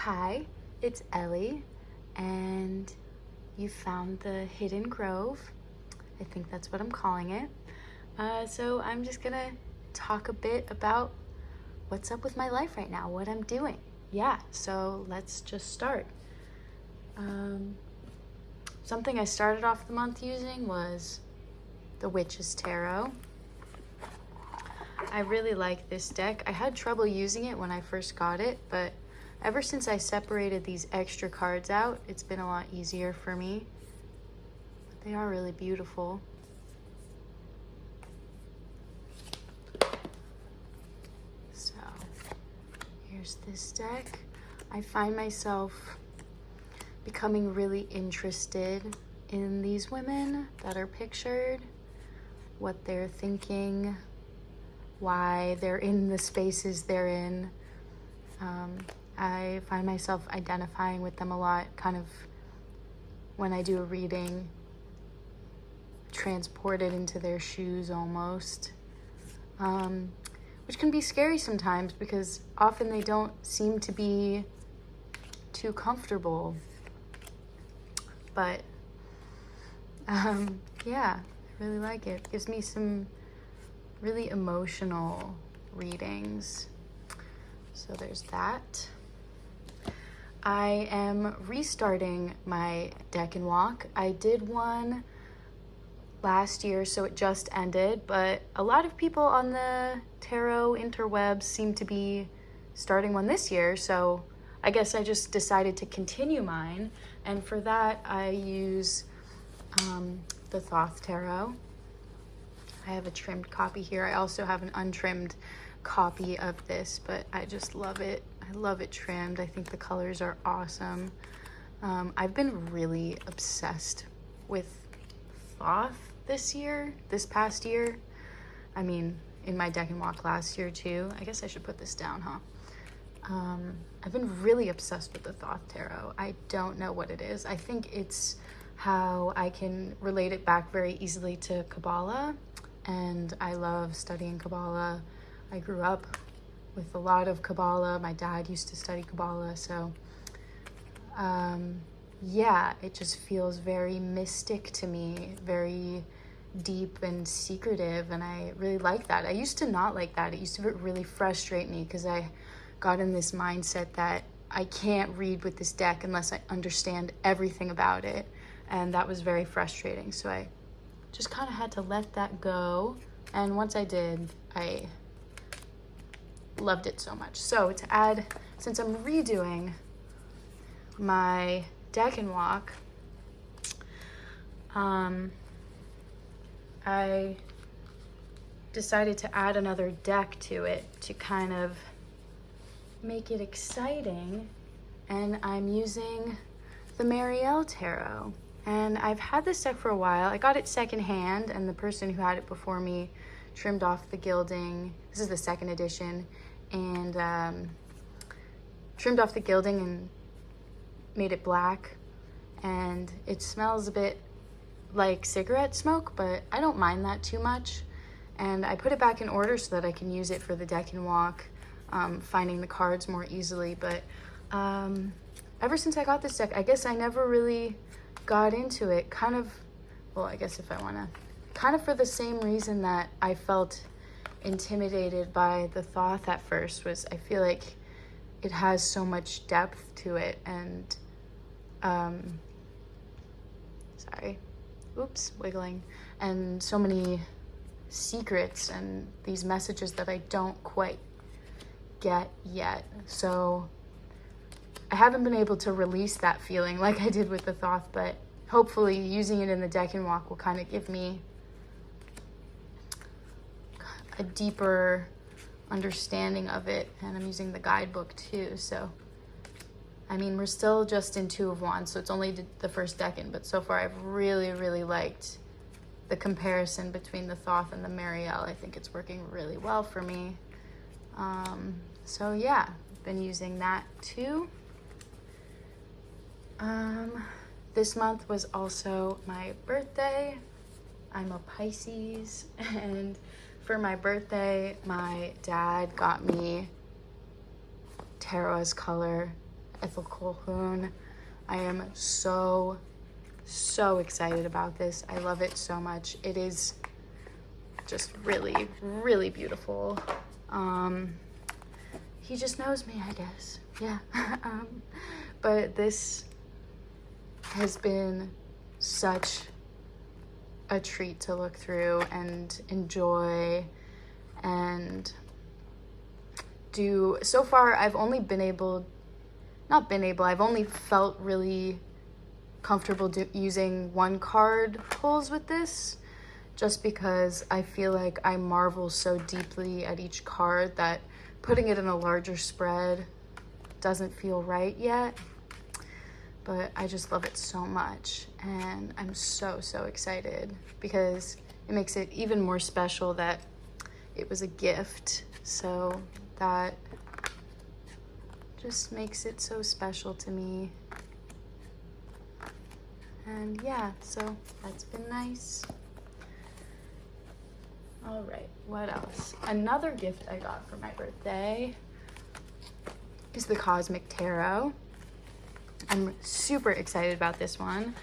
Hi, it's Ellie, and you found the Hidden Grove. I think that's what I'm calling it. So I'm just gonna talk a bit about what's up with my life right now, what I'm doing. Yeah, so let's just start. Something I started off the month using was the Witch's Tarot. I really like this deck. I had trouble using it when I first got it, but ever since I separated these extra cards out, it's been a lot easier for me. But they are really beautiful. So, here's this deck. I find myself becoming really interested in these women that are pictured, what they're thinking, why they're in the spaces they're in. I find myself identifying with them a lot, kind of when I do a reading, transported into their shoes almost, which can be scary sometimes because often they don't seem to be too comfortable. But yeah, I really like it. It gives me some really emotional readings. So there's that. I am restarting my deck and walk. I did one last year, so it just ended, but a lot of people on the tarot interwebs seem to be starting one this year, so I guess I just decided to continue mine, and for that I use the Thoth Tarot. I have a trimmed copy here. I also have an untrimmed copy of this, but I just love it. I love it trimmed. I think the colors are awesome. I've been really obsessed with Thoth this past year. I mean, in my deck and walk last year too. I guess I should put this down, huh? I've been really obsessed with the Thoth Tarot. I don't know what it is. I think it's how I can relate it back very easily to Kabbalah, and I love studying Kabbalah. I grew up with a lot of Kabbalah. My dad used to study Kabbalah, so yeah, it just feels very mystic to me, very deep and secretive, and I really like that. I used to not like that. It used to really frustrate me because I got in this mindset that I can't read with this deck unless I understand everything about it, and that was very frustrating. So I just kind of had to let that go, and once I did, I loved it so much. So to add, since I'm redoing my deck and walk, I decided to add another deck to it to kind of make it exciting, and I'm using the Marielle Tarot. And I've had this deck for a while. I got it secondhand, and the person who had it before me trimmed off the gilding. This is the second edition, and trimmed off the gilding and made it black, and it smells a bit like cigarette smoke, but I don't mind that too much. And I put it back in order so that I can use it for the deck and walk, finding the cards more easily. But ever since I got this deck, I guess I never really got into it, kind of for the same reason that I felt intimidated by the Thoth at first. Was I feel like it has so much depth to it, and wiggling, and so many secrets and these messages that I don't quite get yet. So I haven't been able to release that feeling like I did with the Thoth, but hopefully using it in the deck and walk will kind of give me a deeper understanding of it. And I'm using the guidebook too, so I mean, we're still just in Two of Wands, so it's only the first decan, but so far I've really, really liked the comparison between the Thoth and the Marielle. I think it's working really well for me. So yeah, I've been using that too. This month was also my birthday. I'm a Pisces, and for my birthday, my dad got me tarot as color Ethel Colquhoun. I am so excited about this. I love it so much. It is just really, really beautiful. He just knows me, I guess. Yeah. But this has been such a treat to look through and enjoy and do. So far, I've only I've only felt really comfortable using one card pulls with this, just because I feel like I marvel so deeply at each card that putting it in a larger spread doesn't feel right yet. But I just love it so much, and I'm so excited because it makes it even more special that it was a gift. So that just makes it so special to me. And yeah, so that's been nice. All right, what else? Another gift I got for my birthday is the Cosmic Tarot. I'm super excited about this one.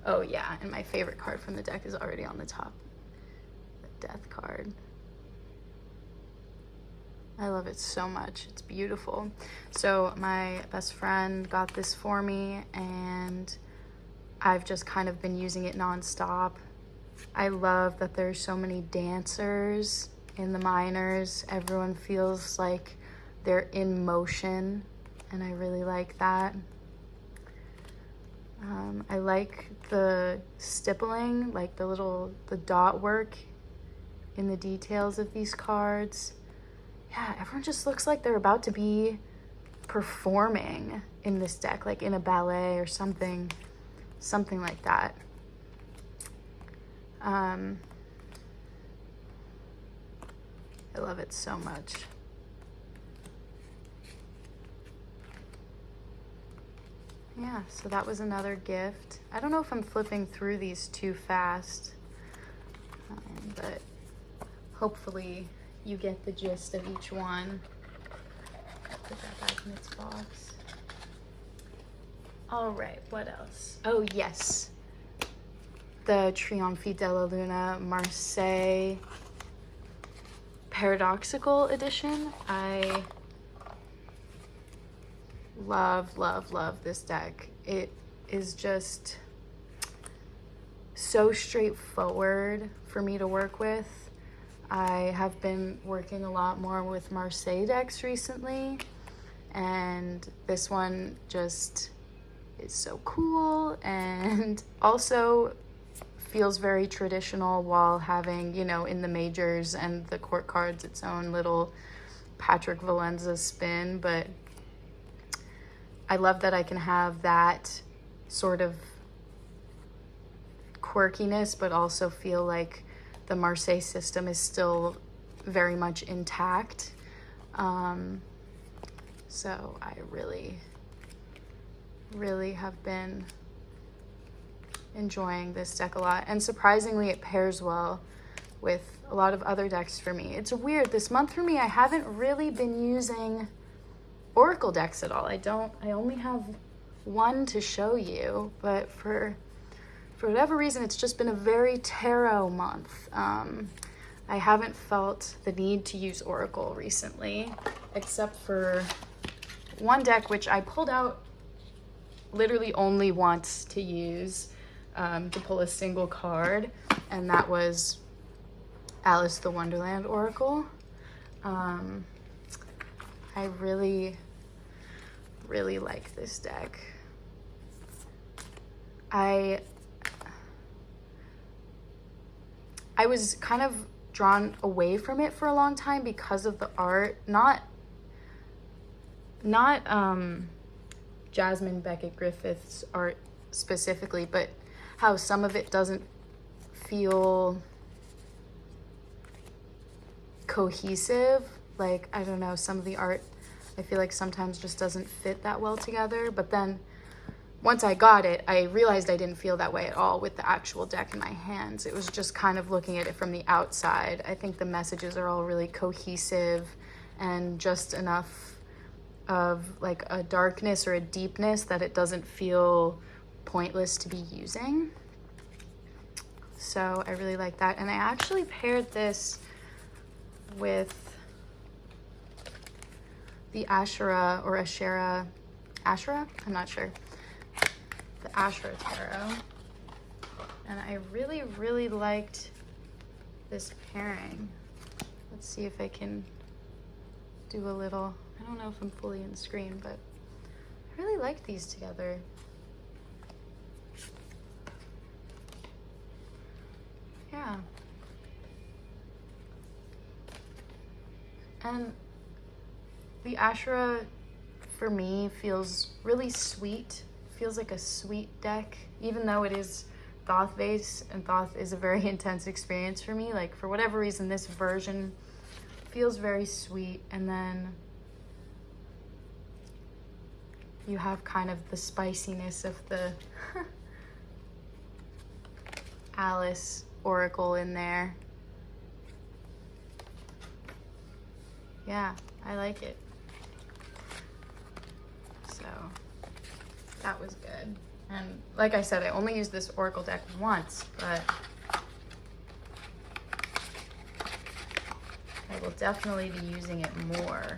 Oh yeah, and my favorite card from the deck is already on the top. The Death card. I love it so much. It's beautiful. So my best friend got this for me, and I've just kind of been using it nonstop. I love that there's so many dancers in the minors. Everyone feels like they're in motion, and I really like that. I like the stippling, like the dot work in the details of these cards. Yeah, everyone just looks like they're about to be performing in this deck, like in a ballet or something like that. I love it so much. Yeah, so that was another gift. I don't know if I'm flipping through these too fast, but hopefully you get the gist of each one. Put that back in its box. All right, what else? Oh yes, the Trionfi della Luna Marseille Paradoxical Edition. I love this deck. It is just so straightforward for me to work with. I have been working a lot more with Marseille decks recently, and this one just is so cool and also feels very traditional while having, you know, in the majors and the court cards, its own little Patrick Valenza spin. But I love that I can have that sort of quirkiness, but also feel like the Marseille system is still very much intact. So I really have been enjoying this deck a lot. And surprisingly, it pairs well with a lot of other decks for me. It's weird. This month for me, I haven't really been using Oracle decks at all. I only have one to show you, but for whatever reason, it's just been a very tarot month. I haven't felt the need to use Oracle recently, except for one deck, which I pulled out literally only once to use to pull a single card, and that was Alice the Wonderland Oracle. I really like this deck. I was kind of drawn away from it for a long time because of the art, not Jasmine Beckett Griffith's art specifically, but how some of it doesn't feel cohesive. Like, I don't know, some of the art I feel like sometimes just doesn't fit that well together. But then once I got it, I realized I didn't feel that way at all with the actual deck in my hands. It was just kind of looking at it from the outside. I think the messages are all really cohesive and just enough of like a darkness or a deepness that it doesn't feel pointless to be using. So I really like that. And I actually paired this with the Asherah or Asherah, I'm not sure, the Asherah Tarot. And I really, really liked this pairing. Let's see if I can do a little, I don't know if I'm fully in screen, but I really like these together. Yeah. And the Asherah for me feels really sweet, feels like a sweet deck, even though it is Thoth based, and Thoth is a very intense experience for me. Like, for whatever reason, this version feels very sweet, and then you have kind of the spiciness of the Alice Oracle in there. Yeah, I like it. So that was good. And like I said, I only used this Oracle deck once, but I will definitely be using it more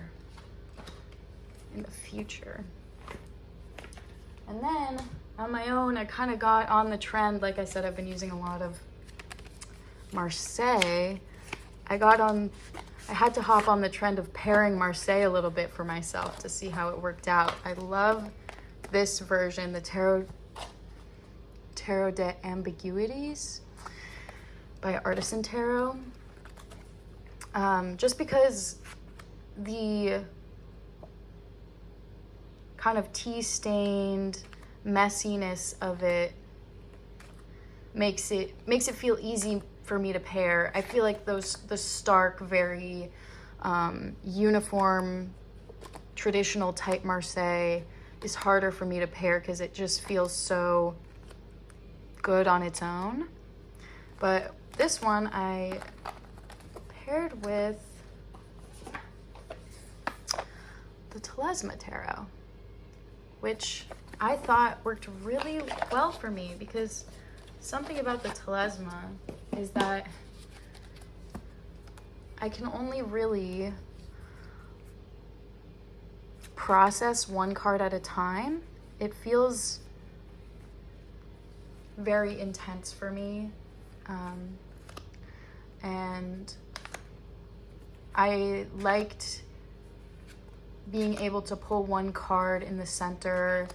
in the future. And then on my own, I kind of got on the trend. Like I said, I've been using a lot of Marseille. I had to hop on the trend of pairing Marseille a little bit for myself to see how it worked out. I love this version, the Tarot de Ambiguities by Artisan Tarot. Just because the kind of tea-stained messiness of it makes it feel easy for me to pair. I feel like the stark, very uniform, traditional type Marseille is harder for me to pair because it just feels so good on its own. But this one I paired with the Telesma Tarot, which I thought worked really well for me, because something about the Telesma is that I can only really process one card at a time. It feels very intense for me. And I liked being able to pull one card in the center,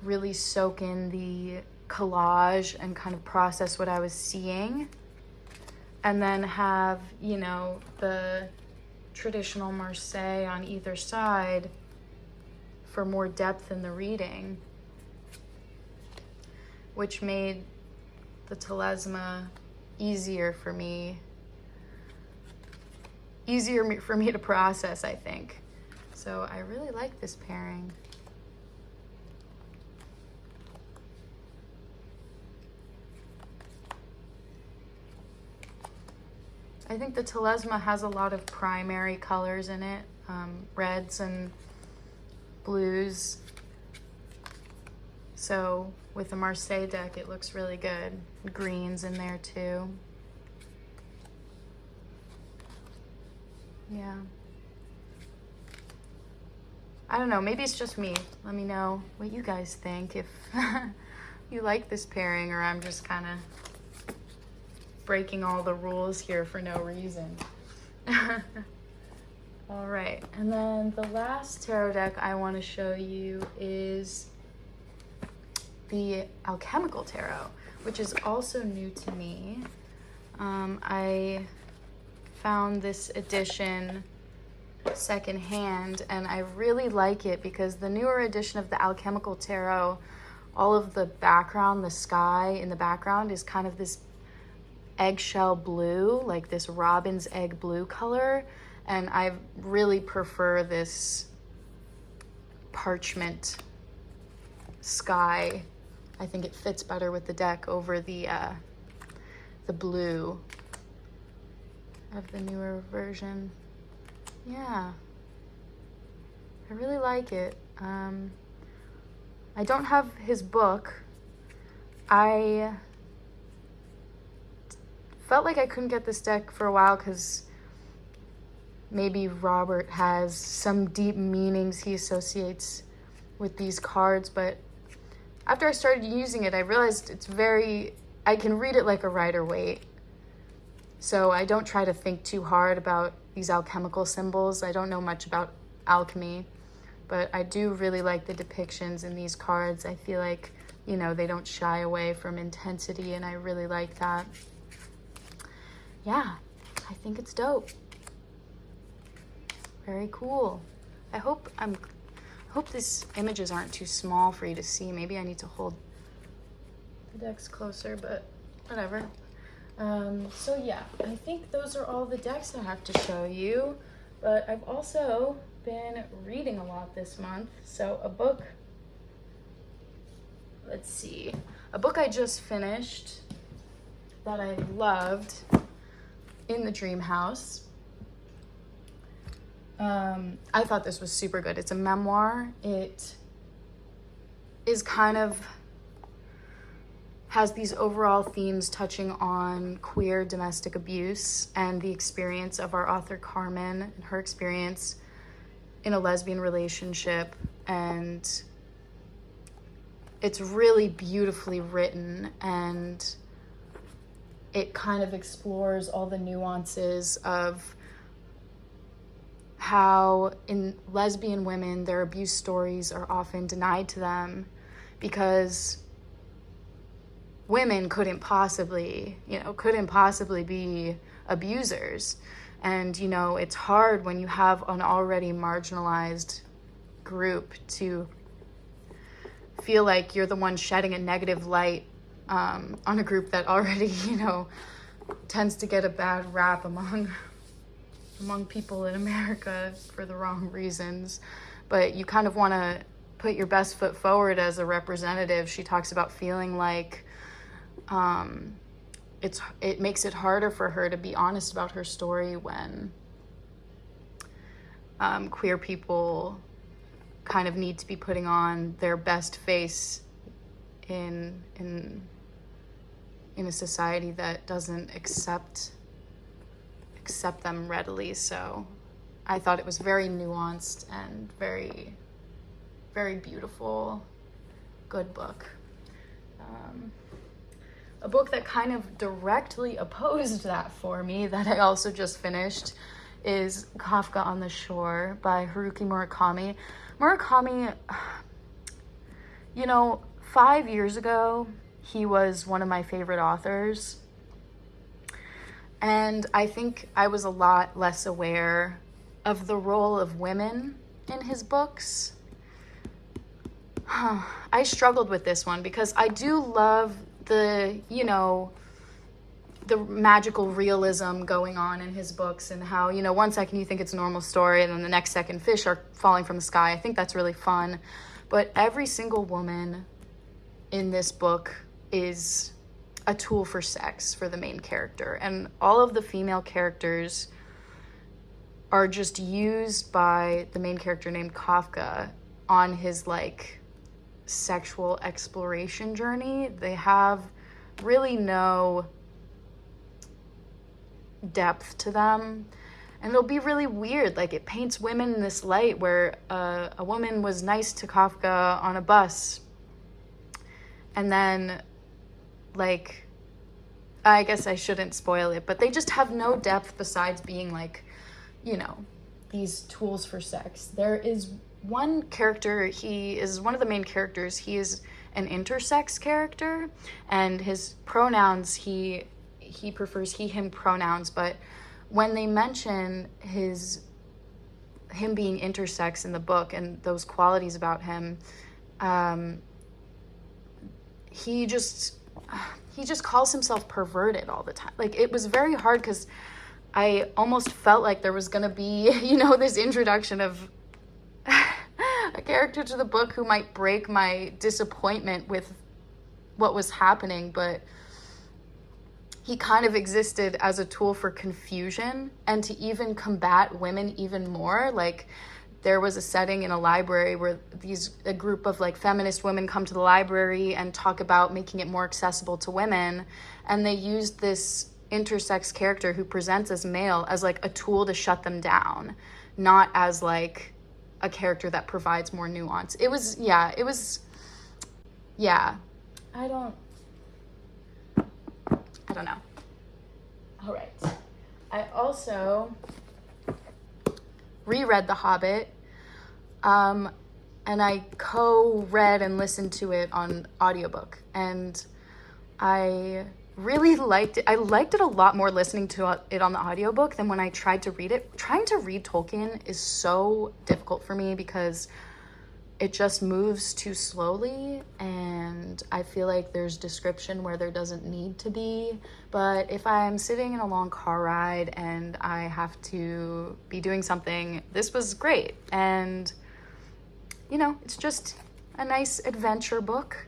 really soak in the collage and kind of process what I was seeing, and then have, you know, the traditional Marseille on either side for more depth in the reading, which made the Telesma easier for me to process, I think. So I really like this pairing. I think the Telesma has a lot of primary colors in it, reds and blues. So with the Marseille deck, it looks really good. Greens in there too. Yeah. I don't know, maybe it's just me. Let me know what you guys think, if you like this pairing, or I'm just kind of breaking all the rules here for no reason. All right, and then the last tarot deck I want to show you is the Alchemical Tarot, which is also new to me. I found this edition secondhand, and I really like it because the newer edition of the Alchemical Tarot, all of the background, the sky in the background is kind of this eggshell blue, like this robin's egg blue color, and I really prefer this parchment sky. I think it fits better with the deck over the blue of the newer version. Yeah, I really like it. I don't have his book. I felt like I couldn't get this deck for a while because maybe Robert has some deep meanings he associates with these cards, but after I started using it, I realized I can read it like a Rider-Waite. So I don't try to think too hard about these alchemical symbols. I don't know much about alchemy, but I do really like the depictions in these cards. I feel like, they don't shy away from intensity, and I really like that. Yeah, I think it's dope. Very cool. I hope these images aren't too small for you to see. Maybe I need to hold the decks closer, but whatever. So yeah, I think those are all the decks I have to show you, but I've also been reading a lot this month. So a book I just finished that I loved, In the Dream House. I thought this was super good. It's a memoir. It is has these overall themes touching on queer domestic abuse and the experience of our author Carmen and her experience in a lesbian relationship. And it's really beautifully written, and it kind of explores all the nuances of how in lesbian women, their abuse stories are often denied to them because women couldn't possibly be abusers. And, it's hard when you have an already marginalized group to feel like you're the one shedding a negative light on a group that already, tends to get a bad rap among people in America for the wrong reasons. But you kind of want to put your best foot forward as a representative. She talks about feeling like it makes it harder for her to be honest about her story when queer people kind of need to be putting on their best face in a society that doesn't accept them readily. So I thought it was very nuanced and very, very beautiful, good book. A book that kind of directly opposed that for me, that I also just finished, is Kafka on the Shore by Haruki Murakami. Murakami, 5 years ago, he was one of my favorite authors. And I think I was a lot less aware of the role of women in his books. I struggled with this one because I do love the magical realism going on in his books, and how, one second you think it's a normal story and then the next second fish are falling from the sky. I think that's really fun. But every single woman in this book is a tool for sex for the main character, and all of the female characters are just used by the main character named Kafka on his sexual exploration journey. They have really no depth to them, and it'll be really weird. It paints women in this light where a woman was nice to Kafka on a bus, and then I guess I shouldn't spoil it, but they just have no depth besides being these tools for sex. There is one character, he is one of the main characters. He is an intersex character, and his pronouns, he prefers he, him pronouns, but when they mention him being intersex in the book and those qualities about him, he just calls himself perverted all the time. It was very hard because I almost felt like there was going to be, this introduction of a character to the book who might break my disappointment with what was happening, but he kind of existed as a tool for confusion and to even combat women even more. there was a setting in a library where a group of like feminist women come to the library and talk about making it more accessible to women, and they used this intersex character who presents as male as like a tool to shut them down, not as like a character that provides more nuance. It was I don't know. All right. I also reread The Hobbit, and I co-read and listened to it on audiobook, and I really liked it. I liked it a lot more listening to it on the audiobook than when I tried to read it. Trying to read Tolkien is so difficult for me because it just moves too slowly, and I feel like there's description where there doesn't need to be. But if I'm sitting in a long car ride and I have to be doing something, this was great. And, you know, it's just a nice adventure book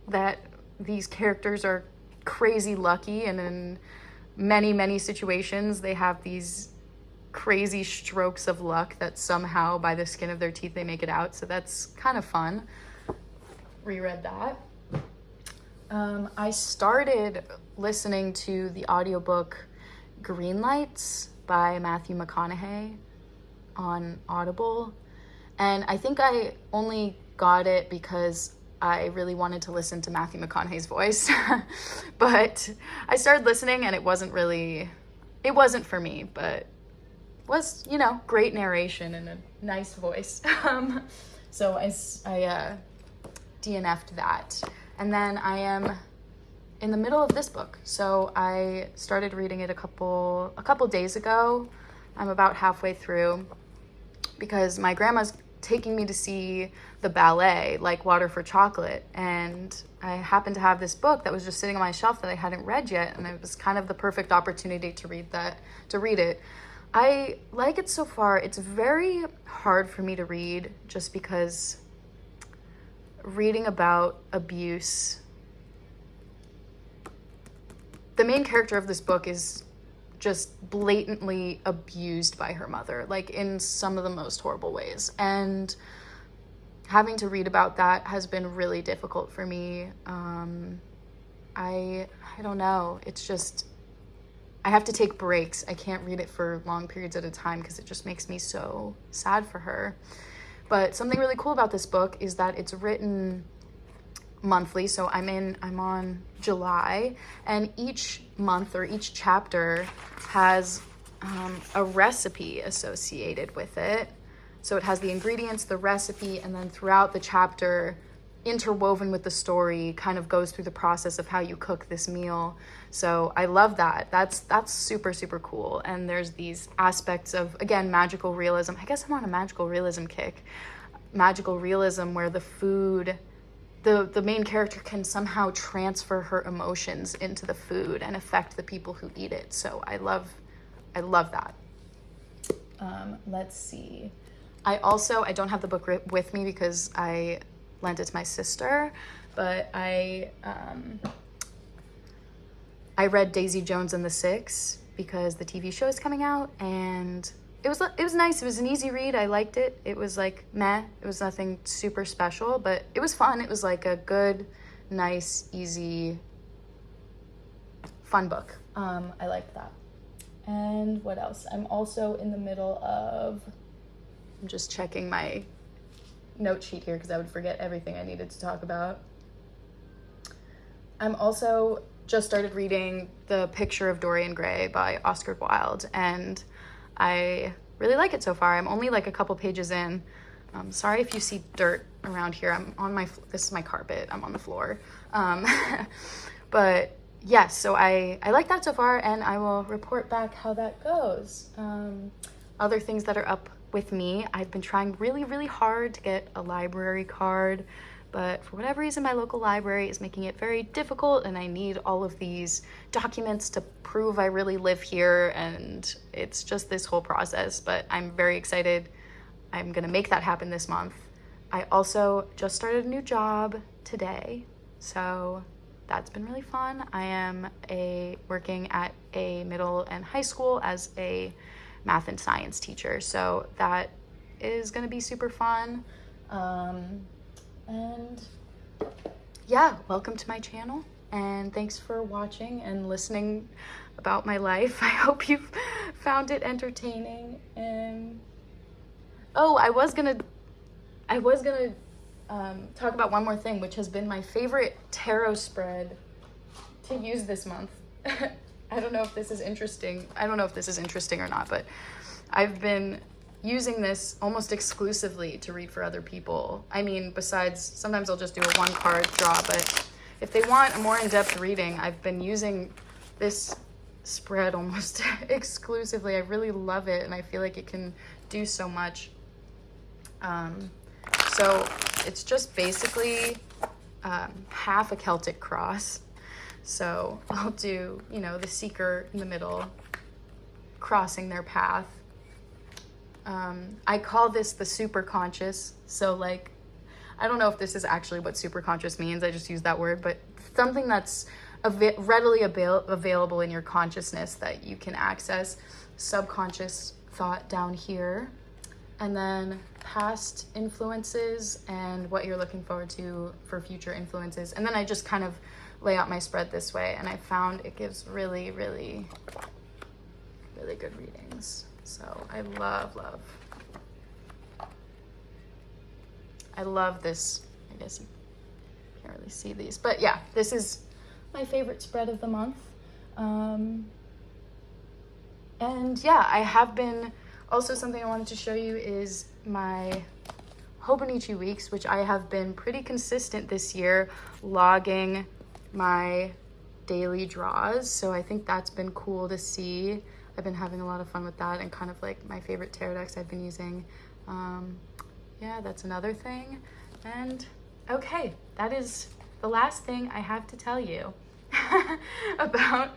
that these characters are crazy lucky, and in many, many situations they have these crazy strokes of luck that somehow by the skin of their teeth they make it out. So that's kind of fun. Reread that. I started listening to the audiobook Green Lights by Matthew McConaughey on Audible, and I think I only got it because I really wanted to listen to Matthew McConaughey's voice. But I started listening and it wasn't for me, but was, you know, great narration and a nice voice. So I DNF'd that. And then I am in the middle of this book. So I started reading it a couple days ago. I'm about halfway through because my grandma's taking me to see the ballet, Like Water for Chocolate, and I happened to have this book that was just sitting on my shelf that I hadn't read yet, and it was kind of the perfect opportunity to read it. I like it so far. It's very hard for me to read just because reading about abuse, the main character of this book is just blatantly abused by her mother, like in some of the most horrible ways. And having to read about that has been really difficult for me. I don't know. It's just, I have to take breaks. I can't read it for long periods at a time because it just makes me so sad for her. But something really cool about this book is that it's written monthly. So I'm on July, and each month or each chapter has a recipe associated with it. So it has the ingredients, the recipe, and then throughout the chapter, interwoven with the story, kind of goes through the process of how you cook this meal. So I love that. That's super, super cool. And there's these aspects of, again, magical realism. I guess I'm on a magical realism kick. Magical realism where the food, the main character can somehow transfer her emotions into the food and affect the people who eat it. So I love that. Let's see. I don't have the book with me because I lent it to my sister, but I read Daisy Jones and the Six because the TV show is coming out, and it was nice. It was an easy read. I liked it. It was like meh. It was nothing super special, but it was fun. It was like a good, nice, easy, fun book. I liked that. And what else? I'm also in the middle of, I'm just checking my note sheet here because I would forget everything I needed to talk about. I'm also just started reading The Picture of Dorian Gray by Oscar Wilde, and I really like it so far. I'm only like a couple pages in. Sorry if you see dirt around here. This is my carpet. I'm on the floor. But yes, so I like that so far, and I will report back how that goes. Other things that are up with me, I've been trying really, really hard to get a library card, but for whatever reason, my local library is making it very difficult, and I need all of these documents to prove I really live here, and it's just this whole process, but I'm very excited. I'm gonna make that happen this month. I also just started a new job today, so that's been really fun. I am working at a middle and high school as a math and science teacher, so that is gonna be super fun. And yeah, welcome to my channel, and thanks for watching and listening about my life. I hope you found it entertaining. And oh, I was gonna talk about one more thing, which has been my favorite tarot spread to use this month. I don't know if this is interesting. I don't know if this is interesting or not, but I've been using this almost exclusively to read for other people. I mean, besides, sometimes I'll just do a one card draw, but if they want a more in-depth reading, I've been using this spread almost exclusively. I really love it, and I feel like it can do so much. So it's just basically half a Celtic cross. So I'll do, you know, the seeker in the middle, crossing their path. I call this the super conscious. So like, I don't know if this is actually what super conscious means. I just use that word, but something that's readily available in your consciousness that you can access. Subconscious thought down here. And then past influences and what you're looking forward to for future influences. And then I just kind of lay out my spread this way, and I found it gives really, really, really good readings. So I love this. I guess you can't really see these, but yeah, this is my favorite spread of the month. And yeah, I have been, also something I wanted to show you is my Hobonichi weeks, which I have been pretty consistent this year, logging my daily draws. So I think that's been cool to see. I've been having a lot of fun with that, and kind of like my favorite tarot decks I've been using. Yeah, that's another thing. And okay, that is the last thing I have to tell you about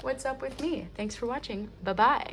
what's up with me. Thanks for watching. Bye-bye.